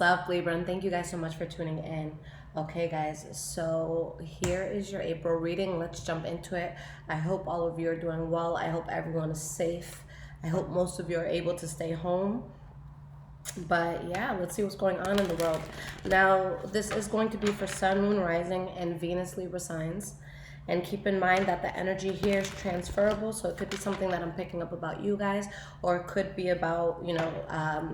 What's up, Libra? And thank you guys so much for tuning in. Okay, guys, so here is your April reading. Let's jump into it. I hope all of you are doing well. I hope everyone is safe. I hope most of you are able to stay home. But yeah, let's see what's going on in the world. Now, this is going to be for Sun, Moon, Rising, and Venus Libra signs. And keep in mind that the energy here is transferable, so it could be something that I'm picking up about you guys, or it could be about,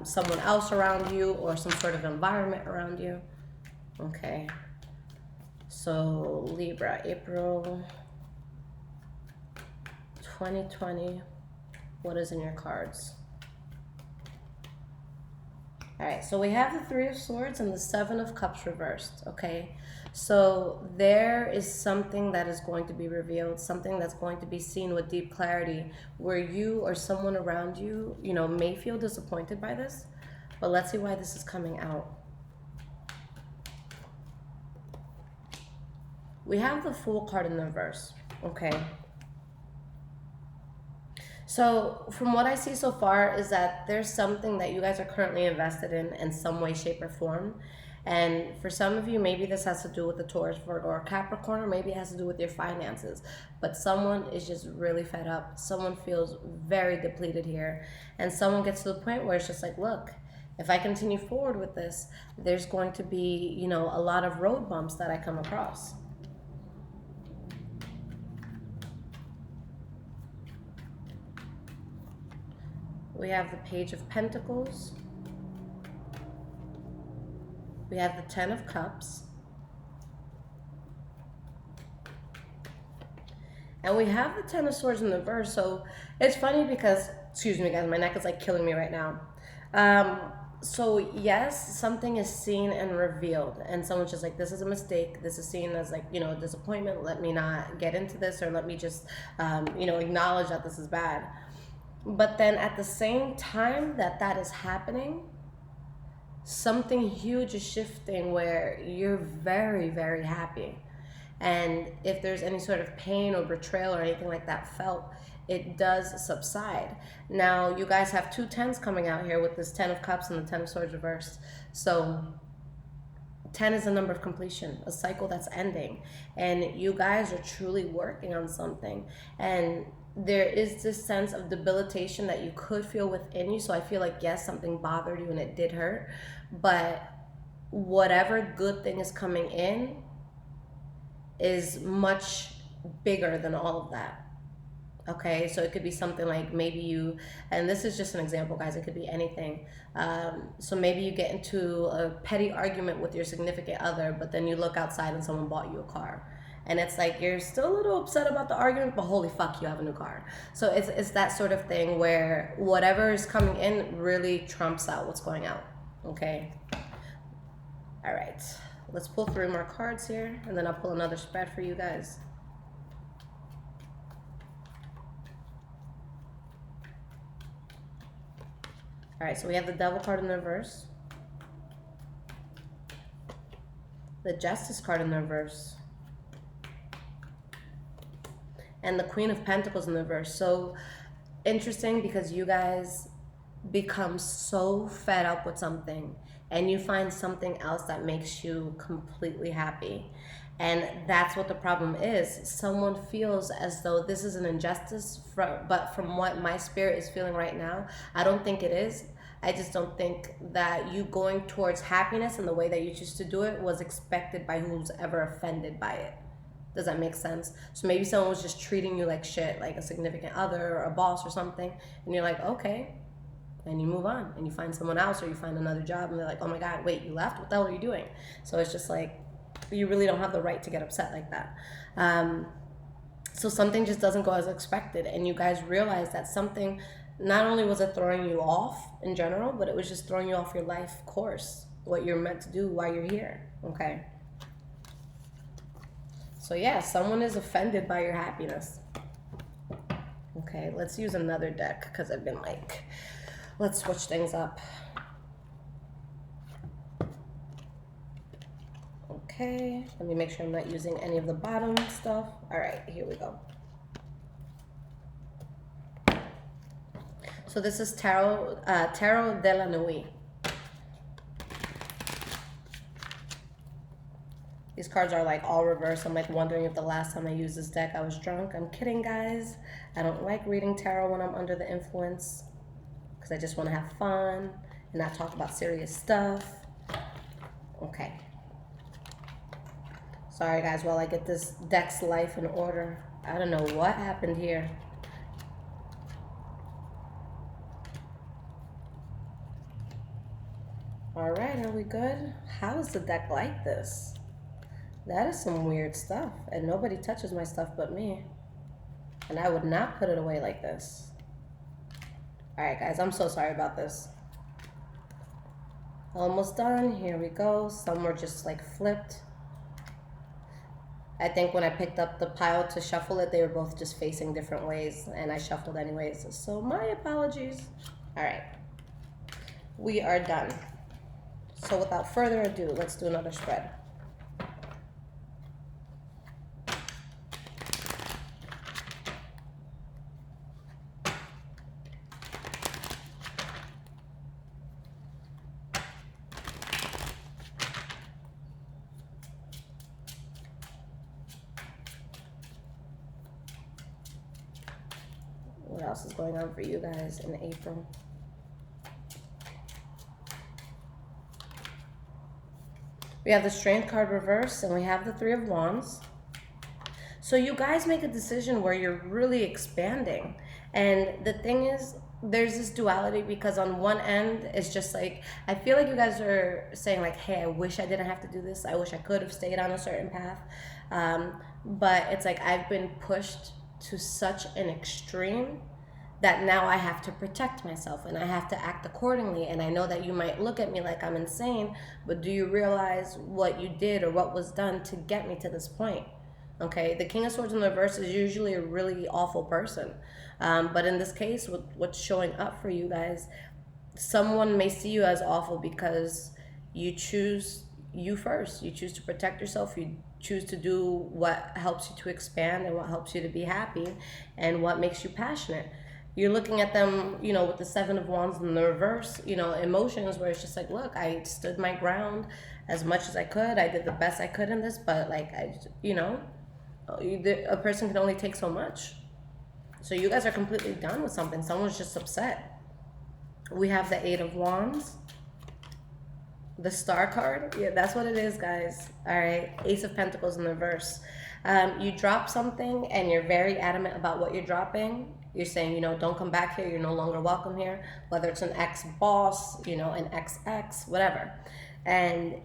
someone else around you, or some sort of environment around you. Okay. So, Libra, April 2020. What is in your cards? All right, so we have the Three of Swords and the Seven of Cups reversed, okay? So there is something that is going to be revealed, something that's going to be seen with deep clarity, where you or someone around you, may feel disappointed by this, but let's see why this is coming out. We have the Fool card in the reverse, okay? So from what I see so far is that there's something that you guys are currently invested in some way, shape, or form. And for some of you, maybe this has to do with the Taurus, Virgo, or Capricorn, or maybe it has to do with your finances. But someone is just really fed up. Someone feels very depleted here. And someone gets to the point where it's just like, look, if I continue forward with this, there's going to be, a lot of road bumps that I come across. We have the Page of Pentacles. We have the Ten of Cups. And we have the Ten of Swords in the reverse. So it's funny because, excuse me guys, my neck is like killing me right now. So yes, something is seen and revealed, and someone's just like, this is a mistake. This is seen as like, a disappointment. Let me not get into this, or let me just, acknowledge that this is bad. But then at the same time that is happening, something huge is shifting where you're very, very happy. And if there's any sort of pain or betrayal or anything like that felt, it does subside. Now, you guys have two tens coming out here with this Ten of Cups and the Ten of Swords reversed. So 10 is a number of completion, a cycle that's ending. And you guys are truly working on something. And there is this sense of debilitation that you could feel within you. So I feel like, yes, something bothered you and it did hurt. But whatever good thing is coming in is much bigger than all of that. Okay, so it could be something like maybe you, and this is just an example, guys, it could be anything. So maybe you get into a petty argument with your significant other, but then you look outside and someone bought you a car. And it's like, you're still a little upset about the argument, but holy fuck, you have a new car. So it's that sort of thing where whatever is coming in really trumps out what's going out, okay? All right, let's pull 3 more cards here, and then I'll pull another spread for you guys. All right, so we have the Devil card in the reverse, the Justice card in the reverse, and the Queen of Pentacles in the reverse. So interesting, because you guys become so fed up with something and you find something else that makes you completely happy. And that's what the problem is. Someone feels as though this is an injustice, but from what my spirit is feeling right now, I don't think it is. I just don't think that you going towards happiness and the way that you choose to do it was expected by who's ever offended by it. Does that make sense? So maybe someone was just treating you like shit, like a significant other or a boss or something, and you're like, okay, and you move on and you find someone else, or you find another job, and they're like, oh my God, wait, you left? What the hell are you doing? So it's just like, you really don't have the right to get upset like that. So something just doesn't go as expected, and you guys realize that something, not only was it throwing you off in general, but it was just throwing you off your life course, what you're meant to do while you're here, okay? So yeah, someone is offended by your happiness. Okay, let's use another deck, because I've been like, let's switch things up. Okay, let me make sure I'm not using any of the bottom stuff. All right, here we go. So this is Tarot de la Nuit. These cards are like all reversed. I'm like wondering if the last time I used this deck I was drunk. I'm kidding, guys. I don't like reading tarot when I'm under the influence because I just want to have fun and not talk about serious stuff. Okay. Sorry, guys, while I get this deck's life in order. I don't know what happened here. All right, are we good? How is the deck like this? That is some weird stuff, and nobody touches my stuff but me. And I would not put it away like this. All right, guys, I'm so sorry about this. Almost done. Here we go. Some were just like flipped. I think when I picked up the pile to shuffle it, they were both just facing different ways, and I shuffled anyways. So my apologies. All right, we are done. So without further ado, let's do another spread. What else is going on for you guys in April? We have the Strength card reversed, and we have the Three of Wands. So you guys make a decision where you're really expanding. And the thing is, there's this duality because on one end, it's just like, I feel like you guys are saying like, hey, I wish I didn't have to do this. I wish I could have stayed on a certain path. But it's like I've been pushed to such an extreme that now I have to protect myself and I have to act accordingly. And I know that you might look at me like I'm insane, but do you realize what you did or what was done to get me to this point? Okay, the King of Swords in the reverse is usually a really awful person. But in this case, with what's showing up for you guys, someone may see you as awful because you choose you first. You choose to protect yourself. You choose to do what helps you to expand and what helps you to be happy and what makes you passionate. You're looking at them, you know, with the Seven of Wands in the reverse, you know, emotions where it's just like, look, I stood my ground as much as I could. I did the best I could in this, but like, a person can only take so much. So you guys are completely done with something. Someone's just upset. We have the Eight of Wands. The Star card. Yeah, that's what it is, guys. All right. Ace of Pentacles in the reverse. You drop something and you're very adamant about what you're dropping. You're saying, you know, don't come back here. You're no longer welcome here. Whether it's an ex-boss, you know, an ex-ex, whatever. And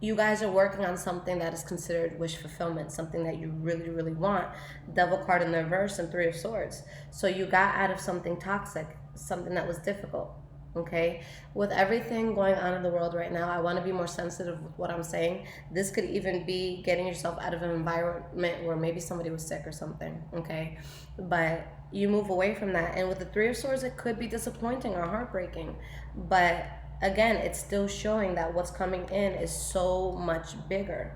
you guys are working on something that is considered wish fulfillment, something that you really, really want. Devil card in the reverse and Three of Swords. So you got out of something toxic, something that was difficult. Okay, with everything going on in the world right now, I want to be more sensitive with what I'm saying. This could even be getting yourself out of an environment where maybe somebody was sick or something. Okay, but you move away from that. And with the Three of Swords, it could be disappointing or heartbreaking. But again, it's still showing that what's coming in is so much bigger.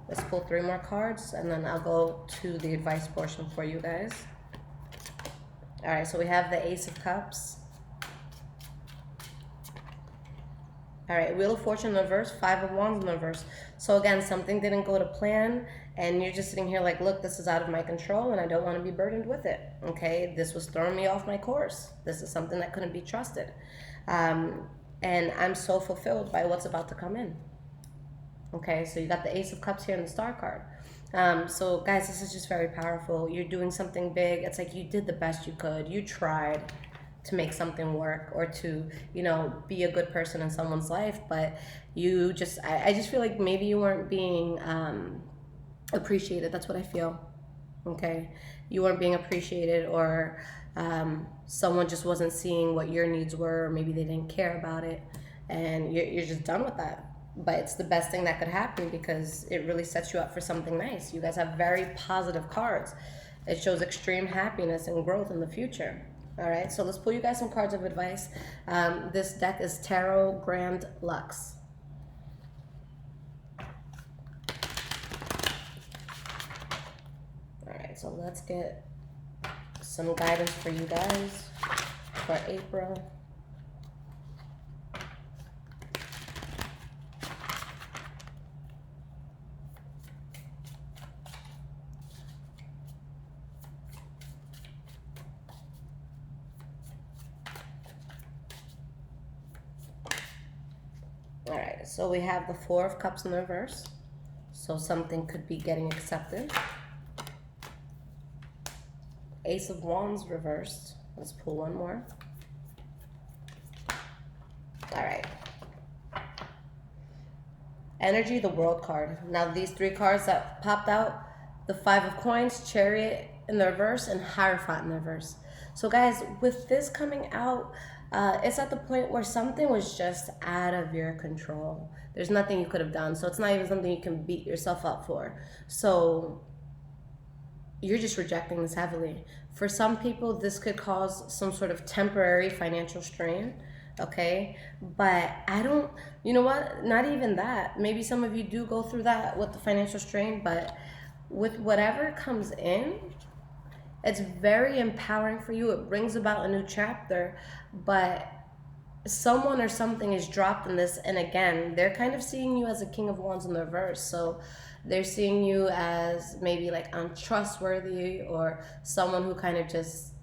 Let's pull 3 more cards, and then I'll go to the advice portion for you guys. All right, so we have the Ace of Cups. All right, Wheel of Fortune in the reverse, Five of Wands in the reverse. So again, something didn't go to plan, and you're just sitting here like, look, this is out of my control, and I don't want to be burdened with it. Okay, this was throwing me off my course. This is something that couldn't be trusted. And I'm so fulfilled by what's about to come in. Okay, so you got the Ace of Cups here in the Star card. So guys, this is just very powerful. You're doing something big. It's like you did the best you could. You tried to make something work or to, you know, be a good person in someone's life, but you just, I just feel like maybe you weren't being appreciated. That's what I feel. Okay, you weren't being appreciated, or someone just wasn't seeing what your needs were, or maybe they didn't care about it, and you're just done with that. But it's the best thing that could happen because it really sets you up for something nice. You guys have very positive cards. It shows extreme happiness and growth in the future. All right, so let's pull you guys some cards of advice. This deck is Tarot Grand Lux. All right, so let's get some guidance for you guys for April. right, so we have the Four of Cups in the reverse. So something could be getting accepted. Ace of Wands reversed. Let's pull one more. All right. Energy, the World card. Now these three cards that popped out, the Five of Coins, Chariot in the reverse, and Hierophant in the reverse. So guys, with this coming out, it's at the point where something was just out of your control. There's nothing you could have done. So it's not even something you can beat yourself up for. So you're just rejecting this heavily. For some people, this could cause some sort of temporary financial strain, okay? But I don't, you know what? Not even that. Maybe some of you do go through that with the financial strain, but with whatever comes in, it's very empowering for you. It brings about a new chapter, but someone or something is dropped in this, and again, they're kind of seeing you as a King of Wands in the reverse. So they're seeing you as maybe like untrustworthy, or someone who kind of just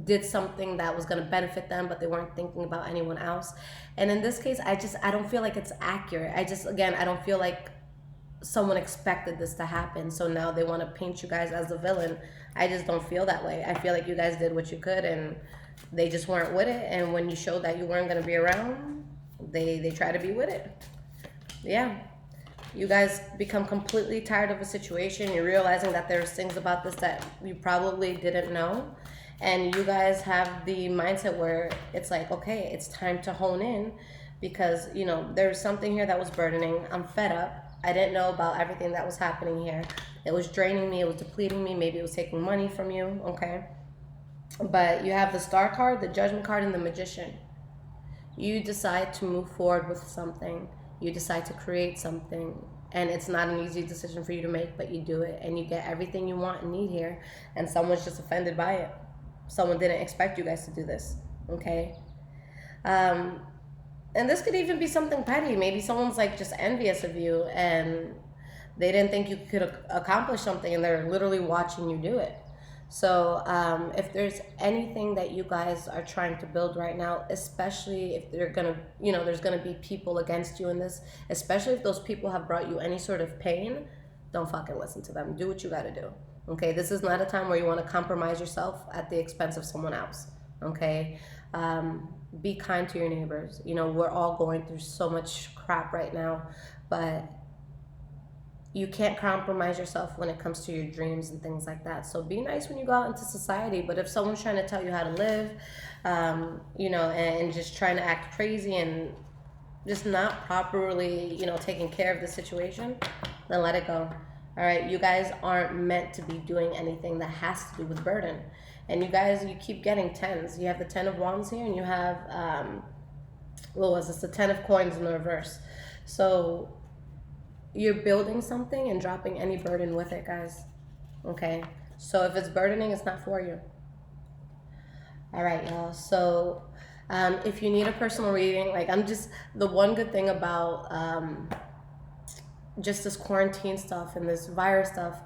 did something that was going to benefit them, but they weren't thinking about anyone else. And in this case, I don't feel like it's accurate. I don't feel like someone expected this to happen, so now they want to paint you guys as the villain. I just don't feel that way. I feel like you guys did what you could, and they just weren't with it. And when you showed that you weren't going to be around, they try to be with it. Yeah. You guys become completely tired of a situation. You're realizing that there's things about this that you probably didn't know. And you guys have the mindset where it's like, okay, it's time to hone in, because, you know, there's something here that was burdening. I'm fed up. I didn't know about everything that was happening here. It was draining me. It was depleting me. Maybe it was taking money from you, okay? But you have the Star card, the Judgment card, and the Magician. You decide to move forward with something. You decide to create something. And it's not an easy decision for you to make, but you do it. And you get everything you want and need here. And someone's just offended by it. Someone didn't expect you guys to do this, okay? And this could even be something petty. Maybe someone's like just envious of you, and they didn't think you could accomplish something, and they're literally watching you do it. So if there's anything that you guys are trying to build right now, especially if they're gonna, you know, there's gonna be people against you in this, especially if those people have brought you any sort of pain, don't fucking listen to them. Do what you gotta do. Okay, this is not a time where you want to compromise yourself at the expense of someone else. Okay, be kind to your neighbors. You know, we're all going through so much crap right now, but you can't compromise yourself when it comes to your dreams and things like that. So be nice when you go out into society, but if someone's trying to tell you how to live, you know, and just trying to act crazy and just not properly, you know, taking care of the situation, then let it go. All right, you guys aren't meant to be doing anything that has to do with burden. And you guys, you keep getting tens. You have the 10 of Wands here, and you have, what was this? The 10 of Coins in the reverse. So you're building something and dropping any burden with it, guys. Okay? So if it's burdening, it's not for you. All right, y'all. So if you need a personal reading, like the one good thing about just this quarantine stuff and this virus stuff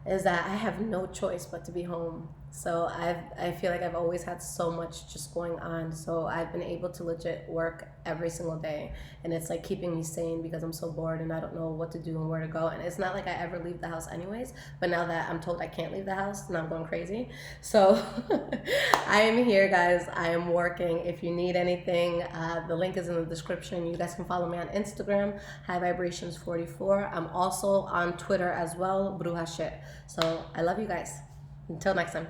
is that I have no choice but to be home. So I feel like I've always had so much just going on. So I've been able to legit work every single day. And it's like keeping me sane because I'm so bored and I don't know what to do and where to go. And it's not like I ever leave the house anyways. But now that I'm told I can't leave the house, now I'm going crazy. So I am here, guys. I am working. If you need anything, the link is in the description. You guys can follow me on Instagram, High Vibrations 44. I'm also on Twitter as well, Bruja Shit. So I love you guys. Until next time.